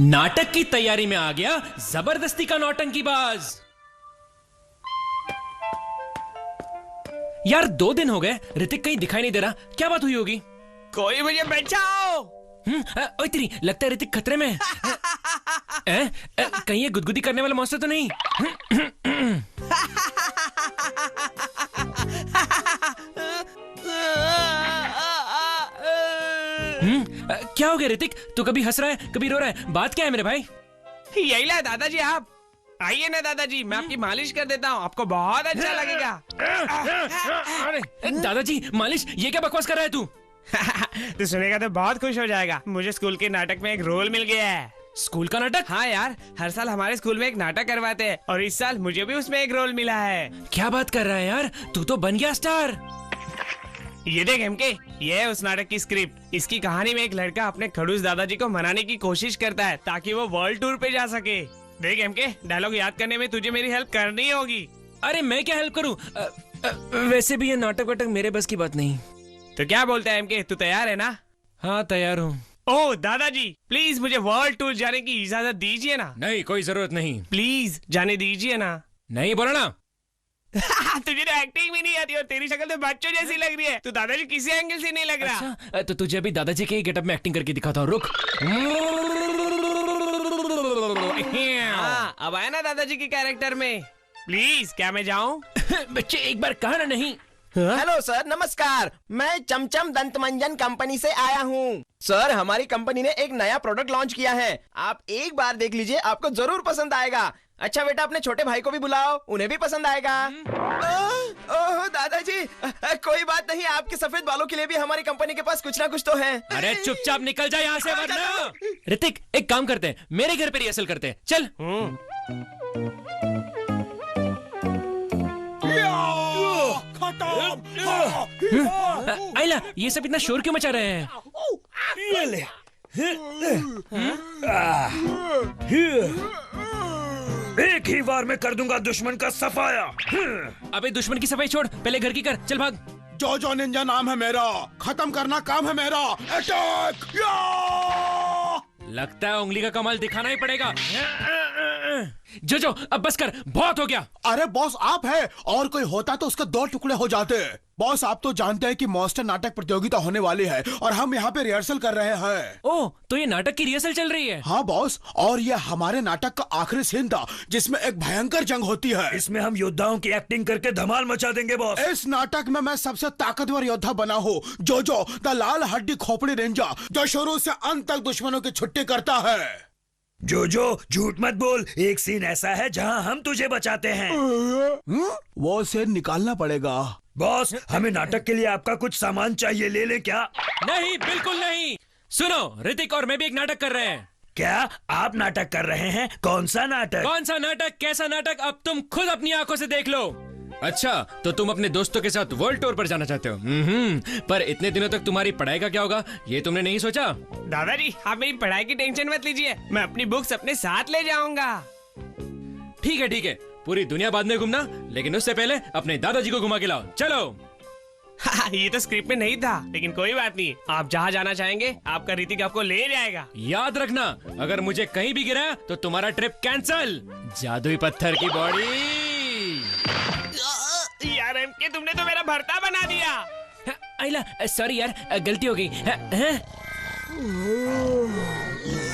नाटक की तैयारी में आ गया जबरदस्ती का नौटंकीबाज। यार 2 दिन हो गए, ऋतिक कहीं दिखाई नहीं दे रहा। क्या बात हुई होगी? कोई मुझे बचाओ। ओए तेरी, लगता है ऋतिक खतरे में है। कहीं ये गुदगुदी करने वाला मॉन्स्टर तो नहीं? क्या हो गया ऋतिक? तू कभी हंस रहा है, कभी रो रहा है, बात क्या है मेरे भाई? यही ला दादाजी, आप आइए ना दादाजी, मैं आपकी मालिश कर देता हूँ, आपको बहुत अच्छा लगेगा। अरे दादाजी मालिश, ये क्या बकवास कर रहा है तू? तू सुनेगा तो बहुत खुश हो जाएगा। मुझे स्कूल के नाटक में एक रोल मिल गया है। स्कूल का नाटक? हाँ यार, हर साल हमारे स्कूल में एक नाटक करवाते हैं और इस साल मुझे भी उसमें एक रोल मिला है। क्या बात कर रहा है यार, तू तो बन गया स्टार। ये देख एमके, ये है उस नाटक की स्क्रिप्ट। इसकी कहानी में एक लड़का अपने खड़ूस दादाजी को मनाने की कोशिश करता है ताकि वो वर्ल्ड टूर पे जा सके। देख एमके, डायलॉग याद करने में तुझे मेरी हेल्प करनी होगी। अरे मैं क्या हेल्प करूं? वैसे भी ये नाटक वाटक मेरे बस की बात नहीं। तो क्या बोलता है एमके, तू तैयार है ना? हाँ तैयार हूँ। ओह दादाजी, प्लीज मुझे वर्ल्ड टूर जाने की इजाजत दीजिए ना। नहीं, कोई जरूरत नहीं। प्लीज जाने दीजिए ना। नहीं बोला ना। तुझे तो एक्टिंग भी नहीं आती और तेरी शक्ल तो बच्चों जैसी लग रही है। तू दादाजी किसी एंगल से नहीं लग रहा। अच्छा, तो तुझे अभी दादाजी के गेटअप में एक्टिंग करके दिखाता हूँ, रुक। हाँ, अब आया ना दादाजी के कैरेक्टर में। प्लीज, क्या मैं जाऊँ? बच्चे एक बार कहा ना नहीं। हेलो सर, नमस्कार। मैं चमचम दंतमंजन कंपनी से आया हूँ। सर, हमारी कंपनी ने एक नया प्रोडक्ट लॉन्च किया है। आप एक बार देख लीजिए, आपको जरूर पसंद आएगा। अच्छा बेटा, अपने छोटे भाई को भी बुलाओ, उन्हें भी पसंद आएगा। ओह दादाजी, कोई बात नहीं, आपके सफेद बालों के लिए भी हमारी कंपनी के पास कुछ ना कुछ तो है। अरे चुपचाप निकल जा यहाँ से वरना। ऋतिक, एक काम करते हैं, मेरे घर पे रिहर्सल करते हैं, चल। आइला, ये सब इतना शोर क्यों मचा रहे हैं? एक ही बार में कर दूंगा दुश्मन का सफाया। अबे दुश्मन की सफाई छोड़, पहले घर की कर, चल भाग। जोजो निंजा नाम है मेरा, खत्म करना काम है मेरा। अटैक! लगता है उंगली का कमाल दिखाना ही पड़ेगा। जो अब बस कर, बहुत हो गया। अरे बॉस, आप है, और कोई होता तो उसके 2 टुकड़े हो जाते। बॉस, आप तो जानते हैं कि मॉन्स्टर नाटक प्रतियोगिता होने वाली है और हम यहाँ पे रिहर्सल कर रहे हैं। ओह, तो ये नाटक की रिहर्सल चल रही है? हाँ बॉस, और ये हमारे नाटक का आखिरी सीन था जिसमें एक भयंकर जंग होती है। इसमें हम योद्धाओं की एक्टिंग करके धमाल मचा देंगे बॉस। इस नाटक में मैं सबसे ताकतवर योद्धा बना हूँ, जोजो द लाल हड्डी खोपड़ी निंजा, जो शुरू से अंत तक दुश्मनों की छुट्टी करता है। जोजो, झूठ मत बोल, एक सीन ऐसा है जहां हम तुझे बचाते हैं। वो सीन निकालना पड़ेगा। बॉस, हमें नाटक के लिए आपका कुछ सामान चाहिए, ले ले क्या? नहीं, बिल्कुल नहीं। सुनो, ऋतिक और मैं भी एक नाटक कर रहे हैं। क्या आप नाटक कर रहे हैं? कौन सा नाटक? कौन सा नाटक, कैसा नाटक, अब तुम खुद अपनी आंखों से देख लो। अच्छा, तो तुम अपने दोस्तों के साथ वर्ल्ड टूर पर जाना चाहते हो? पर इतने दिनों तक तुम्हारी पढ़ाई का क्या होगा, ये तुमने नहीं सोचा? दादाजी, आप मेरी पढ़ाई की टेंशन मत लीजिए, मैं अपनी बुक्स अपने साथ ले जाऊंगा। ठीक है ठीक है, पूरी दुनिया बाद में घूमना, लेकिन उससे पहले अपने दादाजी को घुमा के लाओ, चलो। ये तो स्क्रिप्ट में नहीं था, लेकिन कोई बात नहीं, आप जहाँ जाना चाहेंगे आपका ऋतिक आपको ले जाएगा। याद रखना, अगर मुझे कहीं भी गिराया तो तुम्हारा ट्रिप कैंसल। जादुई पत्थर की बॉडी। यार एमके, तुमने तो मेरा भरता बना दिया। आइला, सॉरी यार, गलती हो गई।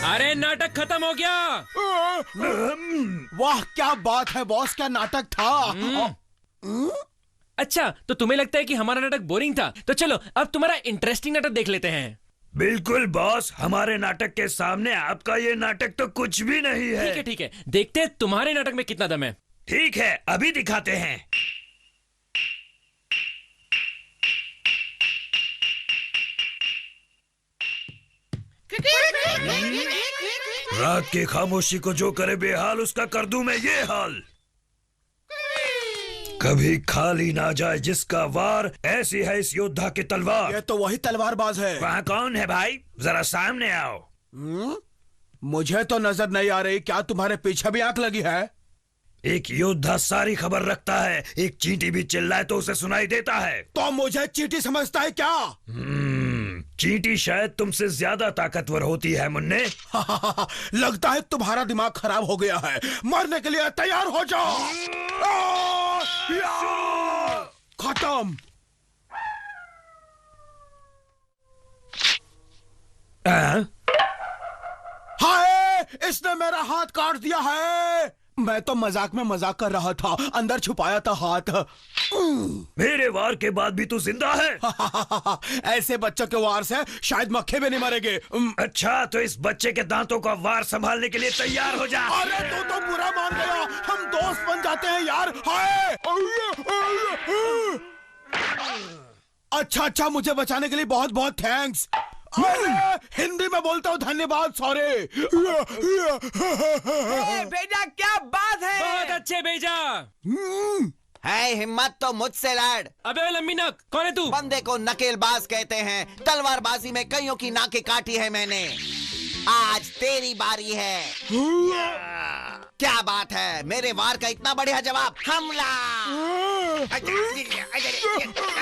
अरे नाटक खत्म हो गया। वाह, क्या बात है बॉस, क्या नाटक था। अच्छा, तो तुम्हें लगता है कि हमारा नाटक बोरिंग था? तो चलो अब तुम्हारा इंटरेस्टिंग नाटक देख लेते हैं। बिल्कुल बॉस, हमारे नाटक के सामने आपका ये नाटक तो कुछ भी नहीं है। ठीक है, देखते हैं तुम्हारे नाटक में कितना दम है। ठीक है, अभी दिखाते हैं। रात की खामोशी को जो करे बेहाल, उसका कर दूं मैं ये हाल। कभी खाली ना जाए जिसका वार, ऐसी है इस योद्धा की तलवार। ये तो वही तलवारबाज है। वहाँ कौन है भाई, जरा सामने आओ। मुझे तो नजर नहीं आ रही, क्या तुम्हारे पीछे भी आंख लगी है? एक योद्धा सारी खबर रखता है, एक चींटी भी चिल्लाए तो उसे सुनाई देता है। तो मुझे चींटी समझता है क्या? चींटी शायद तुमसे ज्यादा ताकतवर होती है मुन्ने। लगता है तुम्हारा दिमाग खराब हो गया है। मरने के लिए तैयार हो जाओ। खत्म। हाय, इसने मेरा हाथ काट दिया है। मैं तो मजाक में मजाक कर रहा था, अंदर छुपाया था हाथ। मेरे वार के बाद भी तू जिंदा है? ऐसे बच्चों के वार से शायद मक्खे भी नहीं मरेंगे। अच्छा, तो इस बच्चे के दांतों का वार संभालने के लिए तैयार हो जा। अरे तू तो बुरा मान गया। हम दोस्त बन जाते हैं यार। हाय। अच्छा अच्छा, मुझे बचाने के लिए बहुत बहुत थैंक्स। अरे हिंदी में बोलता हूँ धन्यवाद। सॉरी। बेटा क्या बात है। बहुत अच्छे भेजा। है हिम्मत तो मुझसे लड़। अबे लंबी नाक, कौन है तू? बंदे को नकेलबाज कहते हैं। तलवारबाजी में कईयों की नाकें काटी है मैंने। आज तेरी बारी है। क्या बात है, मेरे वार का इतना बढ़िया जवाब। हमला।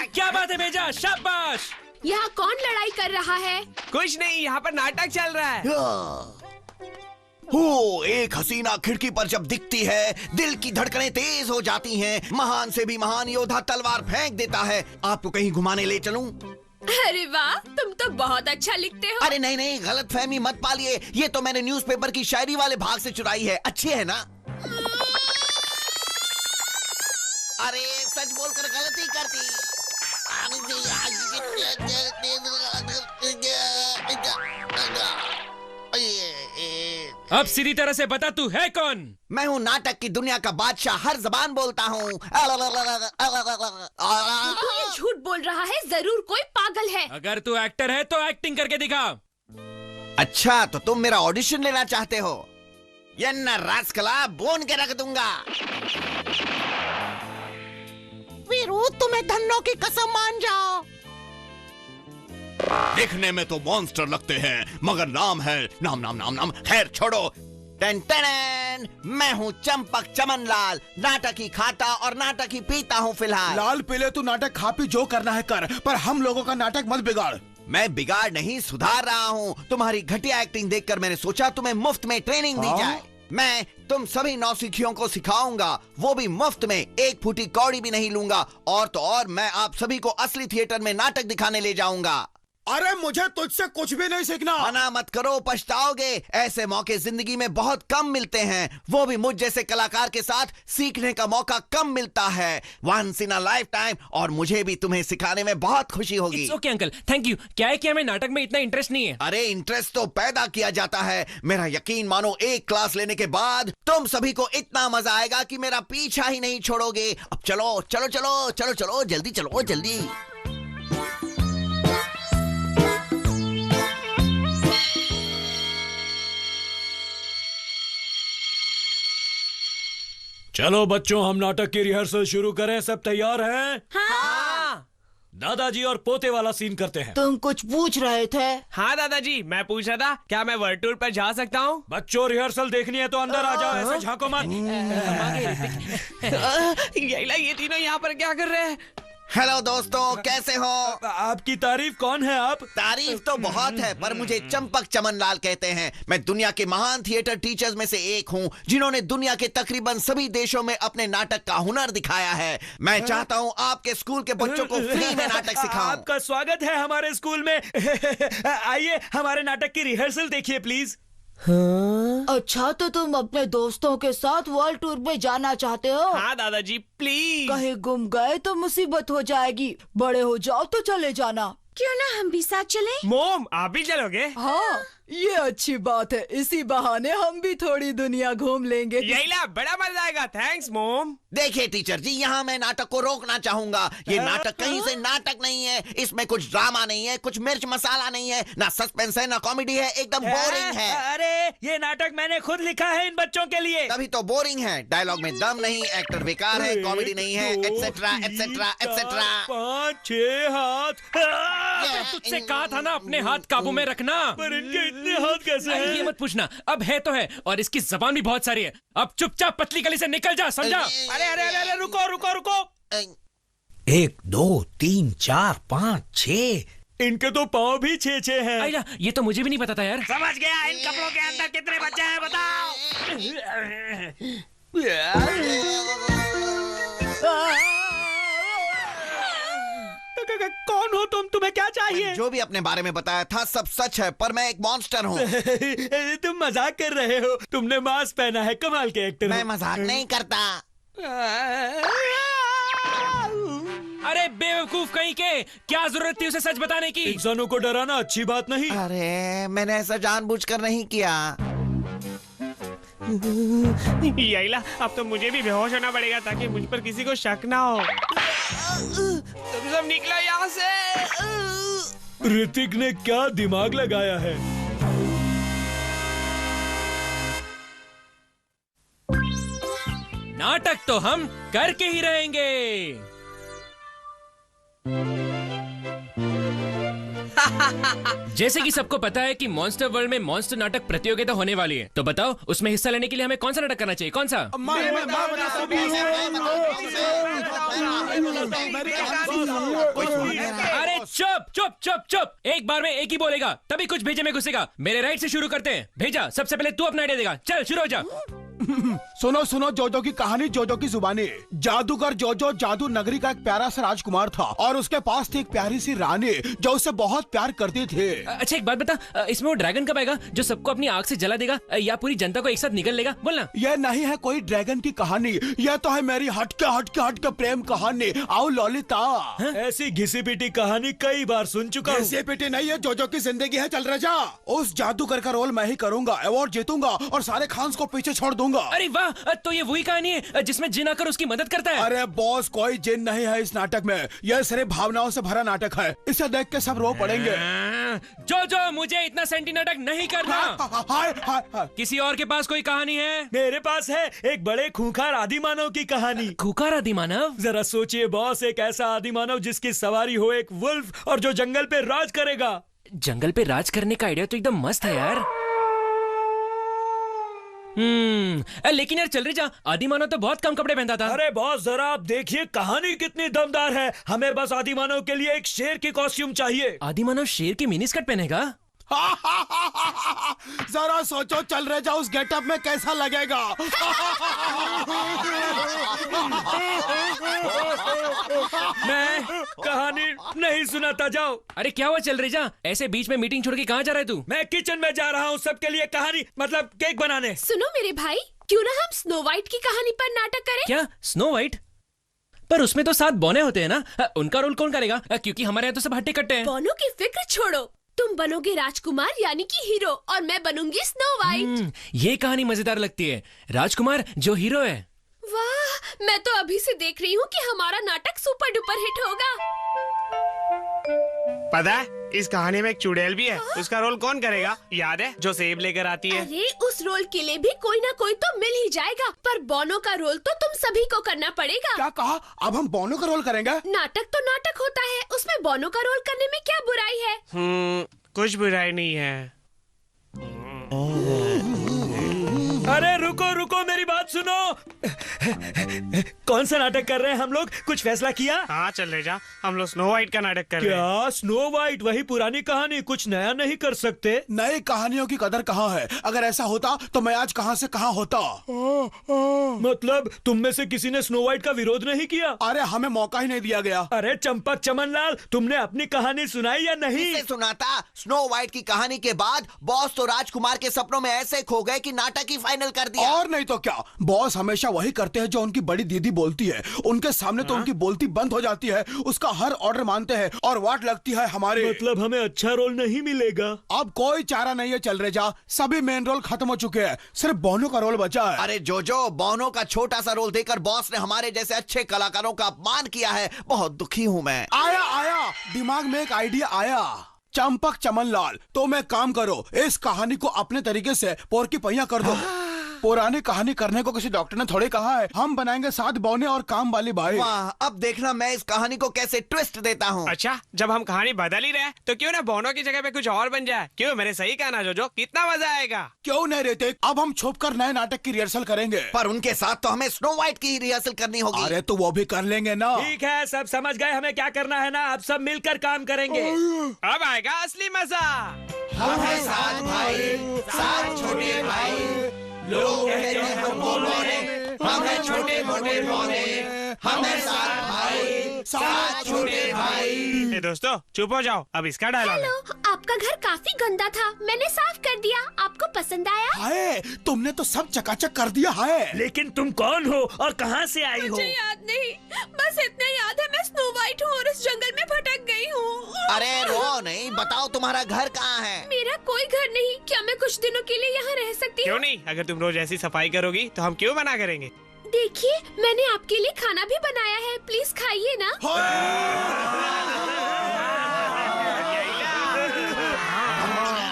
क्या बात है भेजा, शाबाश। यहाँ कौन लड़ाई कर रहा है? कुछ नहीं, यहाँ पर नाटक चल रहा है। हो, एक हसीना खिड़की पर जब दिखती है, दिल की धड़कनें तेज हो जाती हैं। महान से भी महान योद्धा तलवार फेंक देता है। आपको कहीं घुमाने ले चलूं? अरे वाह, तुम तो बहुत अच्छा लिखते हो। अरे नहीं नहीं, गलत फहमी मत पालिए। ये तो मैंने न्यूज़पेपर की शायरी वाले भाग से चुराई है। अच्छी है ना? अरे सच बोलकर गलती करती। अब सीधी तरह से बता, तू है कौन? मैं हूँ नाटक की दुनिया का बादशाह, हर जबान बोलता हूँ। तू ये झूठ बोल रहा है, जरूर कोई पागल है। अगर तू एक्टर है तो एक्टिंग करके दिखा। अच्छा, तो तुम मेरा ऑडिशन लेना चाहते हो? ये न रास्कला बोन के रख दूंगा। वीरू, तुम्हें धन्नो की कसम मान जाओ। दिखने में तो मॉन्स्टर लगते हैं, मगर नाम है नाम नाम नाम नाम। खैर छोड़ो। टन टन, मैं हूँ चंपक चमनलाल। नाटक ही खाता और नाटक ही पीता हूँ फिलहाल। लाल पीले तू नाटक खा पी जो करना है कर, पर हम लोगों का नाटक मत बिगाड़। मैं बिगाड़ नहीं, सुधार रहा हूँ। तुम्हारी घटिया एक्टिंग देखकर मैंने सोचा तुम्हें मुफ्त में ट्रेनिंग दी जाए। मैं तुम सभी नौसिखियों को सिखाऊंगा, वो भी मुफ्त में। एक फूटी कौड़ी भी नहीं लूंगा। और तो और, मैं आप सभी को असली थिएटर में नाटक दिखाने ले जाऊंगा। अरे मुझे तुझसे कुछ भी नहीं सीखना। मना मत करो, पछताओगे। ऐसे मौके जिंदगी में बहुत कम मिलते हैं, वो भी मुझ जैसे कलाकार के साथ सीखने का मौका कम मिलता है। Once in a lifetime. और मुझे भी तुम्हें सिखाने में बहुत खुशी होगी। It's okay uncle, thank you. क्या है कि हमें नाटक में इतना इंटरेस्ट नहीं है। अरे इंटरेस्ट तो पैदा किया जाता है। मेरा यकीन मानो, एक क्लास लेने के बाद तुम सभी को इतना मजा आएगा कि मेरा पीछा ही नहीं छोड़ोगे। अब चलो चलो चलो चलो चलो, जल्दी चलो जल्दी। चलो बच्चों, हम नाटक की रिहर्सल शुरू करें। सब तैयार हैं? हाँ दादाजी और पोते वाला सीन करते हैं। तुम कुछ पूछ रहे थे? हाँ दादाजी, मैं पूछ रहा था क्या मैं वर्ल्ड टूर पर जा सकता हूँ? बच्चों, रिहर्सल देखनी है तो अंदर आ जाओ, ऐसे झांको मत। ये तीनों यहाँ पर क्या कर रहे हैं? हेलो दोस्तों, कैसे हो? आपकी तारीफ कौन है आप? तारीफ तो बहुत है, पर मुझे चंपक चमनलाल कहते हैं। मैं दुनिया के महान थिएटर टीचर्स में से एक हूँ, जिन्होंने दुनिया के तकरीबन सभी देशों में अपने नाटक का हुनर दिखाया है। मैं चाहता हूँ आपके स्कूल के बच्चों को फ्री में नाटक सिखाऊं। आपका स्वागत है हमारे स्कूल में। आइए, हमारे नाटक की रिहर्सल देखिए प्लीज। अच्छा, तो तुम अपने दोस्तों के साथ वर्ल्ड टूर पे जाना चाहते हो? हाँ दादाजी, प्लीज। कहीं गुम गए तो मुसीबत हो जाएगी। बड़े हो जाओ तो चले जाना। क्यों ना हम भी साथ चलें? मोम, आप भी चलोगे? हाँ, ये अच्छी बात है। इसी बहाने हम भी थोड़ी दुनिया घूम लेंगे। यही ला, बड़ा मजा आएगा। थैंक्स मोम। देखिए टीचर जी, यहाँ मैं नाटक को रोकना चाहूंगा। ये नाटक कहीं से नाटक नहीं है। इसमें कुछ ड्रामा नहीं है, कुछ मिर्च मसाला नहीं है, ना सस्पेंस है, ना कॉमेडी है। एकदम बोरिंग है। अरे, ये नाटक मैंने खुद लिखा है इन बच्चों के लिए। तभी तो बोरिंग है। डायलॉग में दम नहीं, एक्टर बेकार है, कॉमेडी नहीं है, एक्सेट्रा एक्सेट्रा एक्सेट्रा। 5-6 हाथ। तुझसे कहा था ना अपने हाथ काबू में रखना। पर इनके इतने हाथ कैसे हैं? ये मत पूछना, अब है तो है, और इसकी जबान भी बहुत सारी है। अब चुपचाप पतली गली से निकल जा, समझा? अरे अरे अरे अरे, रुको रुको रुको। 1 2 3 4 5 6 इनके तो पाँव भी 6-6 हैं। आइला, ये तो मुझे भी नहीं पता था यार। समझ गया, इन कपड़ों के अंदर कितने बच्चे हैं बताओ। कौन हो तुम? तुम्हें क्या चाहिए? जो भी अपने बारे में बताया था सब सच है, पर मैं एक मॉन्स्टर हूँ। तुम मजाक कर रहे हो। तुमने मास्क पहना है, कमाल के एक्टर मैं हो। मजाक नहीं करता। अरे बेवकूफ कहीं के, क्या जरूरत थी उसे सच बताने की? इंसानों को डराना अच्छी बात नहीं। अरे मैंने ऐसा जानबूझकर नहीं किया। याइला, अब तो मुझे भी बेहोश होना पड़ेगा ताकि मुझ पर किसी को शक ना हो। तुम सब निकलो यहाँ से। ऋतिक ने क्या दिमाग लगाया है? नाटक तो हम करके ही रहेंगे। जैसे कि सबको पता है कि मॉन्स्टर वर्ल्ड में मॉन्स्टर नाटक प्रतियोगिता होने वाली है, तो बताओ उसमें हिस्सा लेने के लिए हमें कौन सा नाटक करना चाहिए? कौन सा? अरे चुप चुप चुप चुप, एक बार में एक ही बोलेगा तभी कुछ भेजे में घुसेगा। मेरे राइट से शुरू करते हैं। भेजा, सबसे पहले तू अपना आइडिया देगा। चल शुरू हो जा। सुनो सुनो, जोजो की कहानी, जोजो की जुबानी। जादूगर जोजो जादू नगरी का एक प्यारा सा राजकुमार था और उसके पास थी एक प्यारी सी रानी जो उसे बहुत प्यार करती थी। अच्छा एक बात बता, इसमें वो ड्रैगन कब आएगा जो सबको अपनी आग से जला देगा या पूरी जनता को एक साथ निगल लेगा? बोलना। यह नहीं है कोई ड्रैगन की कहानी, यह तो है मेरी हटके प्रेम कहानी। आओ ललिता। ऐसी घिसी पिटी कहानी कई बार सुन चुका हूँ। घिसी पिटी नहीं है, जोजो की जिंदगी है। चल रजा, उस जादूगर का रोल मैं ही करूंगा, अवार्ड जीतूंगा और सारे खान्स को पीछे छोड़ दूंगा। अरे वाह, तो ये वही कहानी है जिसमें जिन आकर उसकी मदद करता है? अरे बॉस, कोई जिन नहीं है इस नाटक में, यह सिर्फ भावनाओं से भरा नाटक है। इसे देख के सब रो पड़ेंगे। जो मुझे इतना सेंटी नाटक नहीं करना। हाय हाय हाय। किसी और के पास कोई कहानी है? मेरे पास है एक बड़े खूंखार आदिमानव की कहानी। खूंखार आदिमानव? जरा सोचिए बॉस, एक ऐसा आदिमानव जिसकी सवारी हो एक वुल्फ और जो जंगल पे राज करेगा। जंगल पे राज करने का आइडिया तो एकदम मस्त है यार। लेकिन यार चल रही जा, आदिमानव तो बहुत कम कपड़े पहनता था। अरे बॉस, जरा आप देखिए कहानी कितनी दमदार है। हमें बस आदिमानव के लिए एक शेर की कॉस्ट्यूम चाहिए। आदिमानव शेर की मिनी स्कर्ट पहनेगा? जरा सोचो, चल रहे जाओ उस गेटअप में कैसा लगेगा। मैं कहानी नहीं सुनाता, जाओ। अरे क्या हुआ, चल रही जा? ऐसे बीच में मीटिंग छोड़ के कहाँ जा रहा है तू? मैं किचन में जा रहा हूँ सबके लिए कहानी, मतलब केक बनाने। सुनो मेरे भाई, क्यों ना हम स्नो वाइट की कहानी पर नाटक करें? क्या स्नो वाइट? पर उसमें तो 7 बौने होते हैं ना, उनका रोल कौन करेगा? क्योंकि हमारे यहाँ तो सब हट्टे कट्टे हैं। बौनों की फिक्र छोड़ो, तुम बनोगे राजकुमार यानी कि हीरो और मैं बनूंगी स्नो वाइट। ये कहानी मजेदार लगती है, राजकुमार जो हीरो है। वाह, मैं तो अभी से देख रही हूँ कि हमारा नाटक सुपर डुपर हिट होगा। पता है, इस कहानी में एक चुड़ैल भी है। उसका रोल कौन करेगा? याद है, जो सेब लेकर आती है। अरे उस रोल के लिए भी कोई ना कोई तो मिल ही जाएगा, पर बोनो का रोल तो तुम सभी को करना पड़ेगा। क्या कहा? अब हम बोनो का रोल करेंगे? नाटक तो नाटक होता है, उसमें बोनो का रोल करने में क्या बुराई है? कुछ बुराई नहीं है। अरे रुको रुको, मेरी बात सुनो। कौन सा नाटक कर रहे हैं हम लोग? कुछ फैसला किया? हाँ चल ले जा, हम लोग स्नो वाइट का नाटक कर रहे हैं। क्या स्नो वाइट? वही पुरानी कहानी, कुछ नया नहीं कर सकते? नई कहानियों की कदर कहाँ है? अगर ऐसा होता तो मैं आज कहाँ से कहाँ होता। मतलब तुम में से किसी ने स्नो वाइट का विरोध नहीं किया? अरे हमें मौका ही नहीं दिया गया। अरे चंपक चमनलाल, तुमने अपनी कहानी सुनाई या नहीं? किसे सुनाता? स्नो वाइट की कहानी के बाद बॉस तो राजकुमार के सपनों में ऐसे खो गए कि नाटक ही फाइनल कर दिया। और नहीं तो क्या, बॉस हमेशा वही करते हैं जो उनकी बड़ी दीदी बोलती है। उनके सामने तो उनकी बोलती बंद हो जाती है, उसका हर ऑर्डर मानते हैं और वाट लगती है हमारे। मतलब हमें अच्छा रोल नहीं मिलेगा? अब कोई चारा नहीं है, चल रहे जा। सभी मेन रोल खत्म हो चुके हैं, सिर्फ बोनो का रोल बचा है। अरे जोजो, बोनो का छोटा सा रोल देकर बॉस ने हमारे जैसे अच्छे कलाकारों का अपमान किया है। बहुत दुखी हूँ मैं। आया दिमाग में एक आइडिया आया। चंपक चमनलाल, तो मैं काम करो, इस कहानी को अपने तरीके से पोर की पहिया कर दो। पुरानी कहानी करने को किसी डॉक्टर ने थोड़े कहा है। हम बनाएंगे 7 बौने और काम वाली बाई। वाह, अब देखना मैं इस कहानी को कैसे ट्विस्ट देता हूँ। अच्छा, जब हम कहानी बदल ही रहे हैं, तो क्यों ना बोनो की जगह पे कुछ और बन जाए। क्यों, मैंने सही कहा ना जो कितना मजा आएगा। क्यों नहीं रहते, अब हम छुप कर नए नाटक की रिहर्सल करेंगे। पर उनके साथ तो हमें स्नो व्हाइट की रिहर्सल करनी होगी। अरे तो वो भी कर लेंगे ना। ठीक है, सब समझ गए हमें क्या करना है ना। अब सब मिलकर काम करेंगे। अब आएगा असली मजा। हम हैं 7 भाई, 7 छोटे भाई, लोग कहते हैं हमको बौने, हम हैं छोटे मोटे बौने, हम हैं 7 भाई, 7 छोटे भाई। ए दोस्तों, चुप हो जाओ, अब इसका डायलॉग है। हेलो, आपका घर काफी गंदा था, मैंने साफ कर दिया। आपको पसंद आया? हाय, तुमने तो सब चकाचक कर दिया है। लेकिन तुम कौन हो और कहाँ से आई हो? मुझे याद नहीं, बस इतना याद है मैं स्नो वाइट हूँ और इस जंगल में भटक गई हूँ। अरे रो नहीं, बताओ तुम्हारा घर कहाँ है? मेरा कोई घर नहीं। क्या मैं कुछ दिनों के लिए यहाँ रह सकती क्यों हूँ? नहीं, अगर तुम रोज ऐसी सफाई करोगी तो हम क्यों मना करेंगे। देखिए, मैंने आपके लिए खाना भी बनाया है, प्लीज खाइए ना।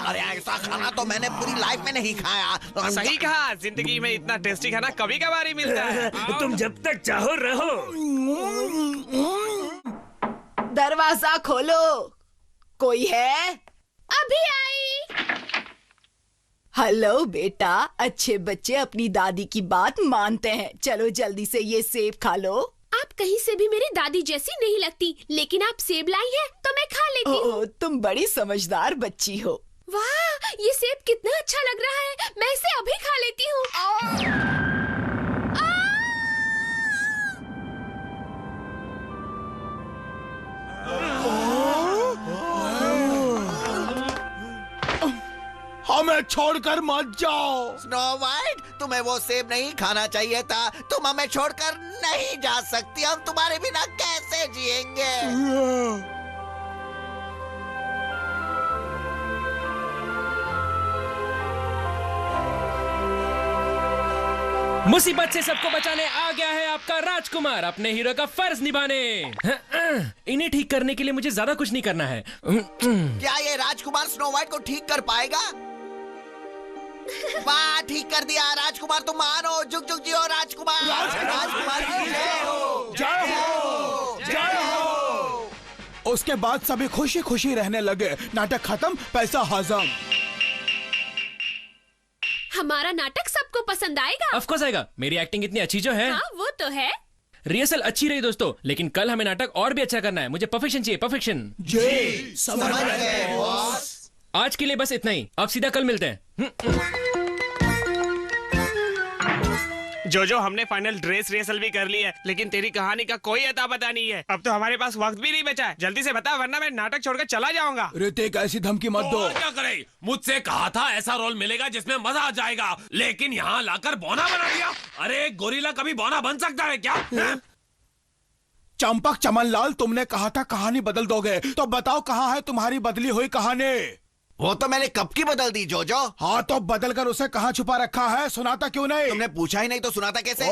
अरे ऐसा खाना तो मैंने पूरी लाइफ में नहीं खाया। सही कहा, जिंदगी में इतना टेस्टी खाना कभी कभार ही मिलता है। तुम जब तक चाहो रहो। दरवाजा खोलो, कोई है? अभी आई। हेलो बेटा, अच्छे बच्चे अपनी दादी की बात मानते हैं। चलो जल्दी से ये सेब खा लो। आप कहीं से भी मेरी दादी जैसी नहीं लगती, लेकिन आप सेब लाई हैं तो मैं खा लेती हूँ। तुम बड़ी समझदार बच्ची हो। वाह, ये सेब कितना अच्छा लग रहा है, मैं इसे अभी खा लेती हूँ। हमें छोड़कर मत जाओ। स्नो व्हाइट, तुम्हें वो सेब नहीं खाना चाहिए था। तुम हमें छोड़कर नहीं जा सकती। हम तुम्हारे बिना कैसे जिएंगे? मुसीबत से सबको बचाने आ गया है आपका राजकुमार, अपने हीरो का फर्ज निभाने। इन्हें ठीक करने के लिए मुझे ज्यादा कुछ नहीं करना है। क्या ये राजकुमार स्नो व्हाइट को ठीक कर पाएगा? वाह, ठीक कर दिया राजकुमार, तुम मानो। जुग जुग जियो राजकुमार। राजकुमार की जय हो, जय हो, जय हो। उसके बाद सभी खुशी खुशी रहने लगे। नाटक खत्म, पैसा हजम। हमारा नाटक सबको पसंद आएगा। ऑफ कोर्स आएगा, मेरी एक्टिंग इतनी अच्छी जो है। हाँ, वो तो है। रिहर्सल अच्छी रही दोस्तों, लेकिन कल हमें नाटक और भी अच्छा करना है। मुझे परफेक्शन चाहिए, परफेक्शन। जी, समझ गए बॉस। आज के लिए बस इतना ही, अब सीधा कल मिलते हैं। जो हमने फाइनल ड्रेस रिहर्सल भी कर ली है, लेकिन तेरी कहानी का कोई अता पता नहीं है। अब तो हमारे पास वक्त भी नहीं बचा है। जल्दी से बता, वरना मैं नाटक छोड़कर चला जाऊंगा। ऋतिक, ऐसी धमकी मत दो। और क्या करे, मुझसे कहा था ऐसा रोल मिलेगा जिसमें मजा आ जाएगा, लेकिन यहाँ लाकर बौना बना दिया। अरे गोरिल्ला कभी बौना बन सकता है क्या? चंपक चमनलाल, तुमने कहा था कहानी बदल दोगे, तो बताओ कहाँ है तुम्हारी बदली हुई कहानी? वो तो मैंने कब की बदल दी जोजो। हाँ, तो बदल कर उसे कहाँ छुपा रखा है? सुनाता क्यों नहीं? तुमने पूछा ही नहीं तो सुनाता कैसे?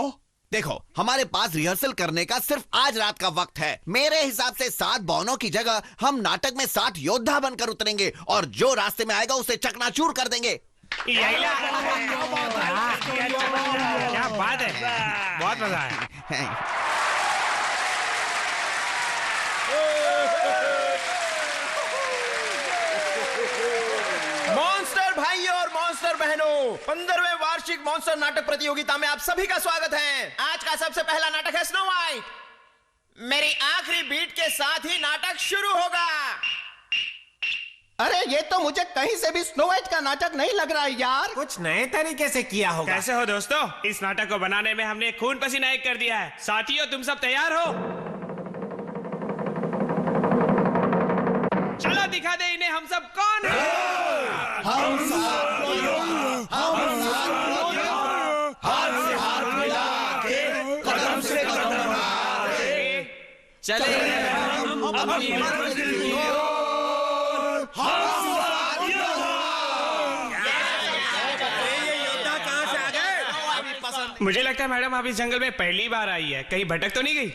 देखो, हमारे पास रिहर्सल करने का सिर्फ आज रात का वक्त है। मेरे हिसाब से 7 बौनों की जगह हम नाटक में 7 योद्धा बनकर उतरेंगे और जो रास्ते में आएगा उसे चकनाचूर कर देंगे। क्या बात है, बहुत मजा आया। मॉन्स्टर भाइयों और मॉन्स्टर बहनों, 15वें वार्षिक मॉन्स्टर नाटक प्रतियोगिता में आप सभी का स्वागत है। आज का सबसे पहला नाटक है स्नो व्हाइट। मेरी आखिरी बीट के साथ ही नाटक शुरू होगा। अरे ये तो मुझे कहीं से भी स्नो व्हाइट का नाटक नहीं लग रहा है यार। कुछ नए तरीके से किया होगा। कैसे हो दोस्तों? इस नाटक को बनाने में हमने खून पसीना एक कर दिया है। साथियों, तुम सब तैयार हो? चलो दिखा दे इन्हें हम सब कौन है। हम साथ हाथ से हाथ मिला के, कदम से कदम मिला के, चले हम अपनी मंजिल की ओर। मुझे लगता है मैडम आप इस जंगल में पहली बार आई है, कहीं भटक तो नहीं गई?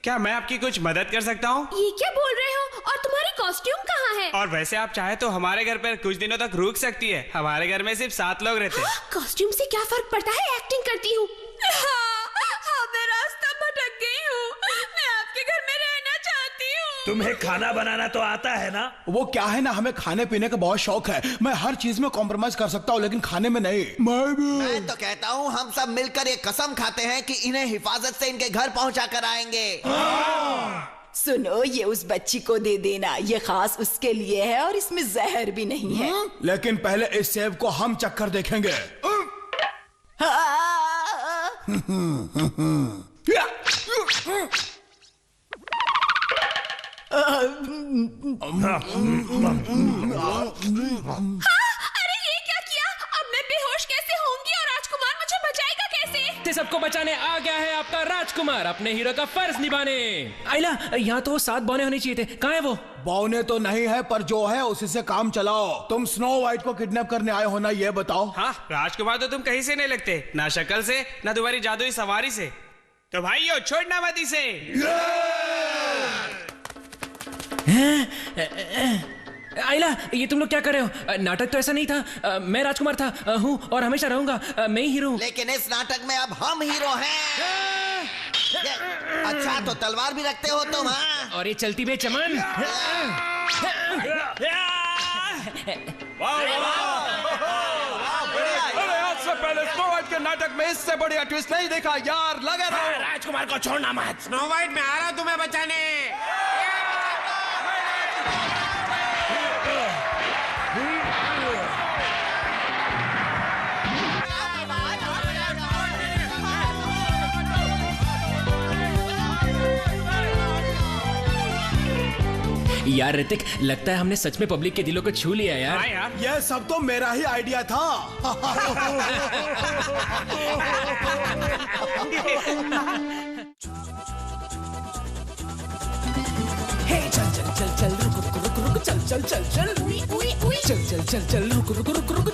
क्या मैं आपकी कुछ मदद कर सकता हूँ? ये क्या बोल रहे हो? और तुम्हारी कॉस्ट्यूम कहाँ कहाँ है? और वैसे आप चाहे तो हमारे घर पर कुछ दिनों तक रुक सकती है। हमारे घर में सिर्फ 7 लोग रहते हैं। कॉस्ट्यूम से क्या फर्क पड़ता है? एक्टिंग करती हूँ। मैं रास्ता भटक गई हूँ। मैं आपके घर में रहना चाहती हूँ। तुम्हें खाना बनाना तो आता है ना? वो क्या है ना, हमें खाने पीने का बहुत शौक है। मैं हर चीज में कॉम्प्रोमाइज कर सकता हूँ, लेकिन खाने में नहीं। मैं तो कहता हूँ हम सब मिलकर ये कसम खाते हैं कि इन्हें हिफाजत से इनके घर पहुंचा कर आएंगे। सुनो, ये उस बच्ची को दे देना, ये खास उसके लिए है और इसमें जहर भी नहीं है। लेकिन पहले इस सेब को हम चक्कर देखेंगे। अरे ये क्या किया? अब मैं बेहोश कैसे होंगी और राजकुमार मुझे बचाएगा कैसे? ते सबको बचाने आ गया है आपका राजकुमार, अपने हीरो का फर्ज निभाने। आइला, यहाँ तो 7 बौने होने चाहिए थे, कहाँ है वो? बौने तो नहीं है, पर जो है उसी से काम चलाओ। तुम स्नो वाइट को किडनैप करने आए हो ना, ये बताओ। हाँ, राजकुमार तो तुम कहीं से नहीं लगते, ना शक्ल से ना तुम्हारी जादुई सवारी से। तो भाइयों, छोड़ना मत इसे। आइला, ये तुम लोग क्या कर रहे हो? नाटक तो ऐसा नहीं था। मैं राजकुमार था हूँ और हमेशा रहूंगा। मैं ही हीरो हूँ। लेकिन इस नाटक में अब हम हीरो हैं। अच्छा, तो तलवार भी रखते हो तुम? हाँ? और ये चलती बे चमन। अरे आज से पहले स्नो वाइट के नाटक में इससे बढ़िया ट्विस्ट नहीं देखा यार। लगे रहो। राजकुमार को छोड़ना मत। स्नो वाइट, मैं आ रहा हूँ तुम्हें बचाने। यार ऋतिक, लगता है हमने सच में पब्लिक के दिलों को छू लिया यार। हाँ यार। ये सब तो मेरा ही आइडिया था। चल चल चल चल रुक रुक रुक रुक चल चल चल चल चल चल चल रुक रुक रुक रुक